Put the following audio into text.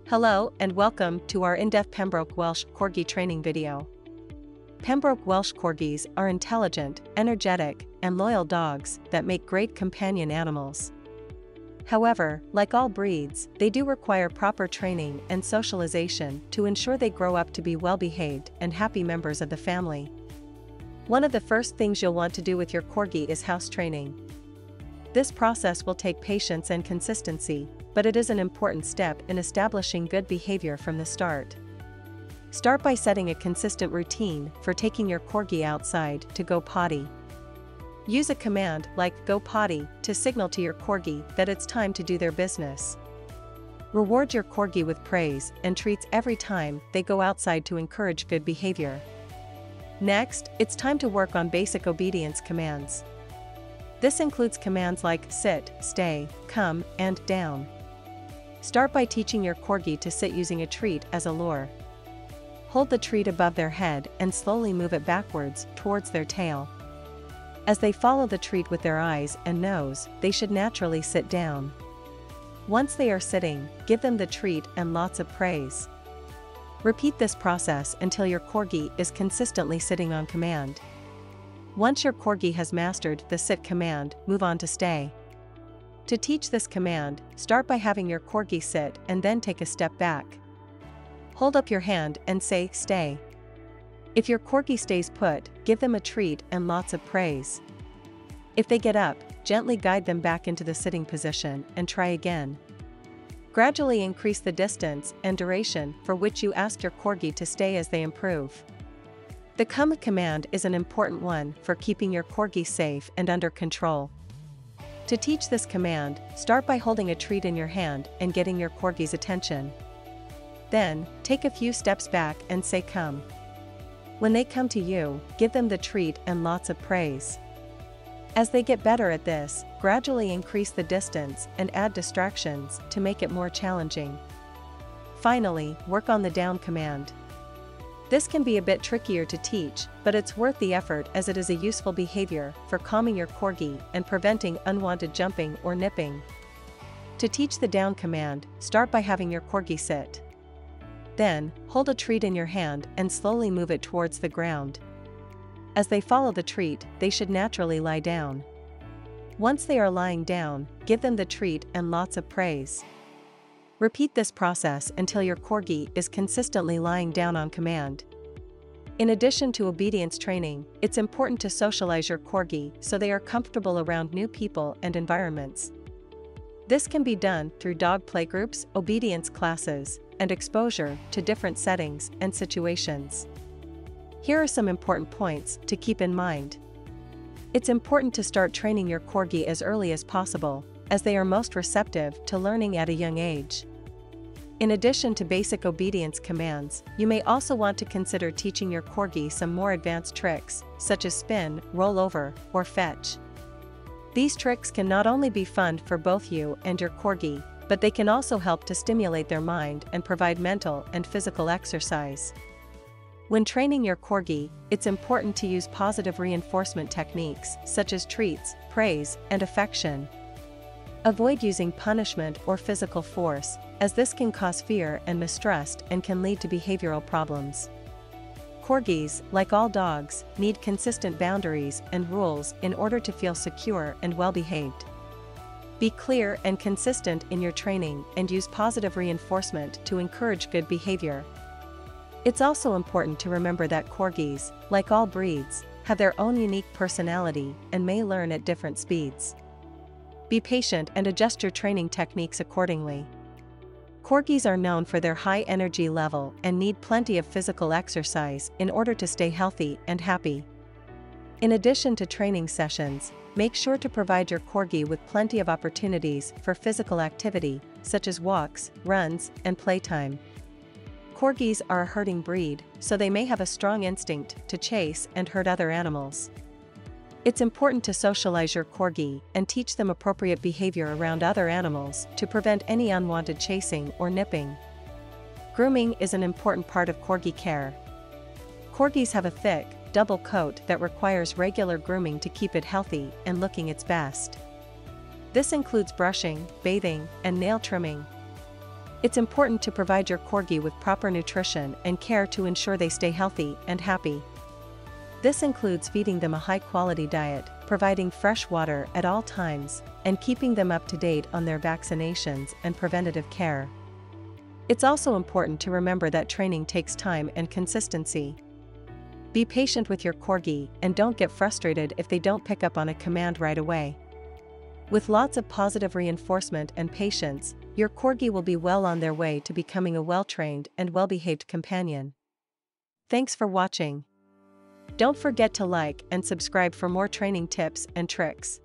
Hello and welcome to our in-depth Pembroke Welsh Corgi training video. Pembroke Welsh Corgis are intelligent, energetic, and loyal dogs that make great companion animals. However, like all breeds, they do require proper training and socialization to ensure they grow up to be well-behaved and happy members of the family. One of the first things you'll want to do with your Corgi is house training. This process will take patience and consistency, but it is an important step in establishing good behavior from the start. Start by setting a consistent routine for taking your Corgi outside to go potty. Use a command like "Go potty" to signal to your Corgi that it's time to do their business. Reward your Corgi with praise and treats every time they go outside to encourage good behavior. Next, it's time to work on basic obedience commands. This includes commands like sit, stay, come, and down. Start by teaching your Corgi to sit using a treat as a lure. Hold the treat above their head and slowly move it backwards towards their tail. As they follow the treat with their eyes and nose, they should naturally sit down. Once they are sitting, give them the treat and lots of praise. Repeat this process until your Corgi is consistently sitting on command. Once your Corgi has mastered the sit command, move on to stay. To teach this command, start by having your Corgi sit and then take a step back. Hold up your hand and say stay. If your Corgi stays put, give them a treat and lots of praise. If they get up, gently guide them back into the sitting position and try again. Gradually increase the distance and duration for which you ask your Corgi to stay as they improve. The come command is an important one for keeping your Corgi safe and under control. To teach this command, start by holding a treat in your hand and getting your Corgi's attention. Then, take a few steps back and say come. When they come to you, give them the treat and lots of praise. As they get better at this, gradually increase the distance and add distractions to make it more challenging. Finally, work on the down command. This can be a bit trickier to teach, but it's worth the effort as it is a useful behavior for calming your Corgi and preventing unwanted jumping or nipping. To teach the down command, start by having your Corgi sit. Then, hold a treat in your hand and slowly move it towards the ground. As they follow the treat, they should naturally lie down. Once they are lying down, give them the treat and lots of praise. Repeat this process until your Corgi is consistently lying down on command. In addition to obedience training, it's important to socialize your Corgi so they are comfortable around new people and environments. This can be done through dog playgroups, obedience classes, and exposure to different settings and situations. Here are some important points to keep in mind. It's important to start training your Corgi as early as possible, as they are most receptive to learning at a young age. In addition to basic obedience commands, you may also want to consider teaching your Corgi some more advanced tricks, such as spin, roll over, or fetch. These tricks can not only be fun for both you and your Corgi, but they can also help to stimulate their mind and provide mental and physical exercise. When training your Corgi, it's important to use positive reinforcement techniques such as treats, praise, and affection. Avoid using punishment or physical force, as this can cause fear and mistrust and can lead to behavioral problems. Corgis, like all dogs, need consistent boundaries and rules in order to feel secure and well-behaved. Be clear and consistent in your training and use positive reinforcement to encourage good behavior. It's also important to remember that Corgis, like all breeds, have their own unique personality and may learn at different speeds. Be patient and adjust your training techniques accordingly. Corgis are known for their high energy level and need plenty of physical exercise in order to stay healthy and happy. In addition to training sessions, make sure to provide your Corgi with plenty of opportunities for physical activity, such as walks, runs, and playtime. Corgis are a herding breed, so they may have a strong instinct to chase and herd other animals. It's important to socialize your Corgi and teach them appropriate behavior around other animals to prevent any unwanted chasing or nipping. Grooming is an important part of Corgi care. Corgis have a thick, double coat that requires regular grooming to keep it healthy and looking its best. This includes brushing, bathing, and nail trimming. It's important to provide your corgi with proper nutrition and care to ensure they stay healthy and happy. This includes feeding them a high-quality diet, providing fresh water at all times, and keeping them up to date on their vaccinations and preventative care. It's also important to remember that training takes time and consistency. Be patient with your corgi and don't get frustrated if they don't pick up on a command right away. With lots of positive reinforcement and patience, your corgi will be well on their way to becoming a well-trained and well-behaved companion. Thanks for watching. Don't forget to like and subscribe for more training tips and tricks.